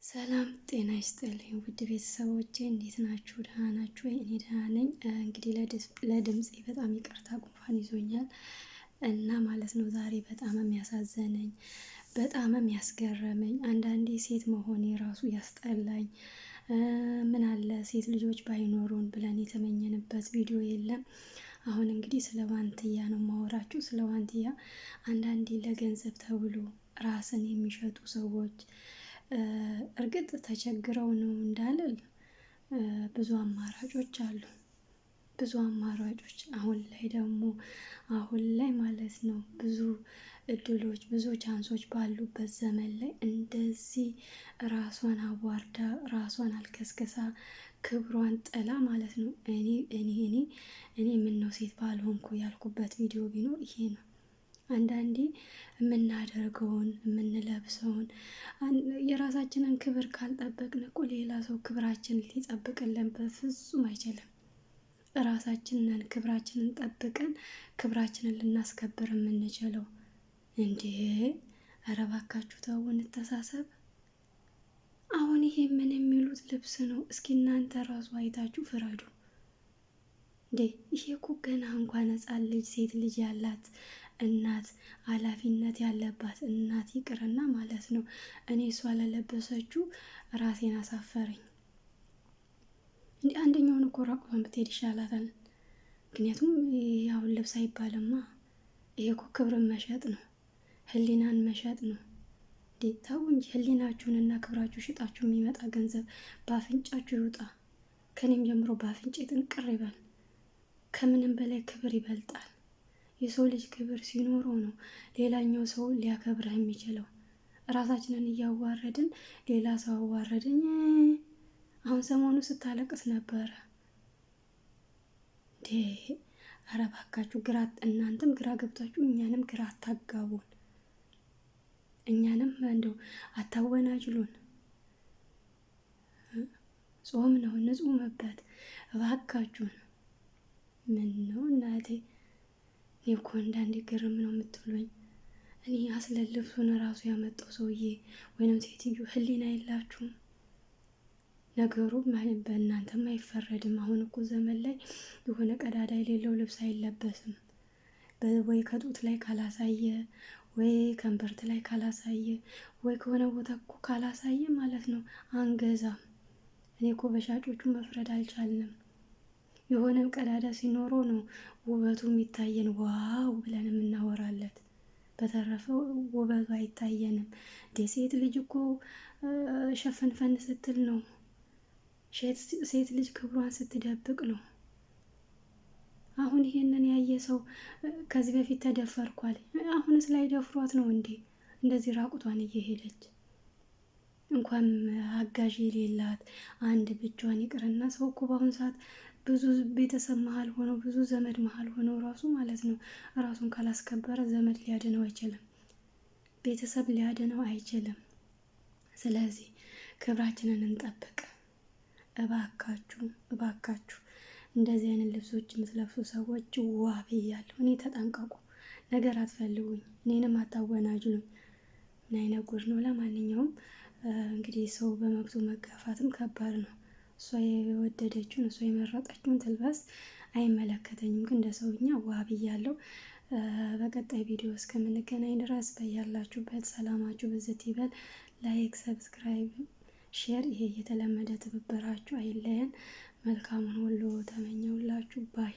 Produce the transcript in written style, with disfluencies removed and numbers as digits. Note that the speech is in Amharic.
ሰላም ጤና ይስጥልኝ ውድ ቤተሰቦቼ እንዴት ናችሁ? ደህና ናችሁ ወይ? እኔ ደህና ነኝ። እንግዲህ ለድምፄ በጣም ይቅርታ ጉንፋን ይዞኛል እና ማለት ነው። ዛሬ በጣም የሚያሳዘነኝ በጣም የሚያስገረመኝ አንዳንዴ ሴት መሆኔ ራሱ ያስጠላኝ ምን አለ ሴት ልጆች ባይኖሩን ብለን የተመኘንበት ቪዲዮ የለም። አሁን እንግዲህ ስለ ዋንትያ ነው ማወራችሁ። ስለ ዋንትያ አንዳንዴ ለገንዘብ ተብሎ ራስን የሚሸጡ ሰዎች እርግጥ ተቸግረው ነው እንዳልል ብዙ አማራጮች አሉ። ብዙ አማራጮች አሁን ላይ ማለት ነው ብዙ እድሎች ብዙ ቻንሶች ባሉበት ዘመን ላይ እንደዚህ ራሷን አዋርዳ ራሷን አልከስከሳ ክብሯን ጥላ ማለት ነው። እኔ ምን ነው ሴት ባልሆንኩ ያልኩበት ቪዲዮ ቢኖር ይሄ ነው። አንዳንዴ የምናደርገውን የምንለብሰውን የራሳችንን ክብር ካልጠበቅን እኮ ሌላ ሰው ክብራችንን ሊጠብቅልን በፍጹም አይችልም። ራሳችንን ክብራችንን ጠብቀን ክብራችንን ልናስከብር የምንችለው እንዴ! ኧረ እባካችሁ ተው እንተሳሰብ። አሁን ይሄ ምን የሚሉት ልብስ ነው? እስኪ እናንተ ራሱ አይታችሁ ፍረዱ። እንዴ ይሄ እኮ ገና እንኳን ሕፃን ልጅ ሴት ልጅ ያላት እናት ኃላፊነት ያለባት እናት ይቅርና ማለት ነው። እኔ እሷ ለለበሰችው ራሴን አሳፈረኝ። እንዴ አንደኛውን እኮ ራቁቷን ብትሄድ ይሻላታል። ምክንያቱም ያውን ልብስ አይባልማ። ይሄ እኮ ክብርን መሸጥ ነው፣ ህሊናን መሸጥ ነው። እንዴ ተው እንጂ ህሊናችሁንና ክብራችሁ ሽጣችሁ የሚመጣ ገንዘብ በአፍንጫችሁ ይውጣ። ከኔም ጀምሮ በአፍንጬ ጥንቅር ይበል። ከምንም በላይ ክብር ይበልጣል። የሰው ልጅ ክብር ሲኖረው ነው ሌላኛው ሰው ሊያከብረህ የሚችለው። ራሳችንን እያዋረድን ሌላ ሰው አዋረድኝ። አሁን ሰሞኑ ስታለቅስ ነበረ እንዴ! ኧረ እባካችሁ እናንተም ግራ ገብታችሁ እኛንም ግራ አታጋቡን፣ እኛንም እንደው አታወናጅሉን። ጾም ነው እንጹምበት እባካችሁን። ምን ነው እናቴ፣ እኔ እኮ አንዳንዴ ግርም ነው የምትሉኝ። እኔ አስለልብሱን ራሱ ያመጣው ሰውዬ ወይንም ሴትዮ ህሊና የላችሁም? ነገሩ በእናንተም አይፈረድም። አሁን እኮ ዘመን ላይ የሆነ ቀዳዳ የሌለው ልብስ አይለበስም። ወይ ከጡት ላይ ካላሳየ፣ ወይ ከንበርት ላይ ካላሳየ፣ ወይ ከሆነ ቦታ እኮ ካላሳየ ማለት ነው አንገዛም። እኔ እኮ በሻጮቹ መፍረድ አልቻልንም። የሆነም ቀዳዳ ሲኖረው ነው ውበቱ የሚታየን ዋው ብለን የምናወራለት። በተረፈው ውበቱ አይታየንም። ሴት ልጅ እኮ ሸፈንፈን ስትል ነው። ሴት ልጅ ክብሯን ስትደብቅ ነው። አሁን ይሄንን ያየ ሰው ከዚህ በፊት ተደፈርኳል፣ አሁንስ ላይ ደፍሯት ነው እንዴ እንደዚህ ራቁቷን እየሄደች? እንኳን አጋዥ የሌላት አንድ ብቻዋን ይቅርና ሰው እኮ በአሁኑ ሰዓት ብዙ ቤተሰብ መሀል ሆነው ብዙ ዘመድ መሀል ሆነው ራሱ ማለት ነው ራሱን ካላስከበረ ዘመድ ሊያድነው አይችልም፣ ቤተሰብ ሊያድነው አይችልም። ስለዚህ ክብራችንን እንጠብቅ እባካችሁ፣ እባካችሁ። እንደዚህ አይነት ልብሶች የምትለብሱ ሰዎች ዋብ እያለሁ እኔ ተጠንቀቁ። ነገር አትፈልጉኝ፣ እኔንም አታወናጅሉኝ። ምን አይነት ጉድ ነው? ለማንኛውም እንግዲህ ሰው በመብቱ መጋፋትም ከባድ ነው። እሷ የወደደችውን እሷ የመረጠችውን ትልበስ፣ አይመለከተኝም። ግን እንደ ሰውኛ ዋብ እያለሁ በቀጣይ ቪዲዮ እስከምንገናኝ ድረስ በያላችሁበት ሰላማችሁ ብዝት ይበል። ላይክ፣ ሰብስክራይብ፣ ሼር ይሄ የተለመደ ትብብራችሁ አይለየን። መልካሙን ሁሉ ተመኘውላችሁ ባይ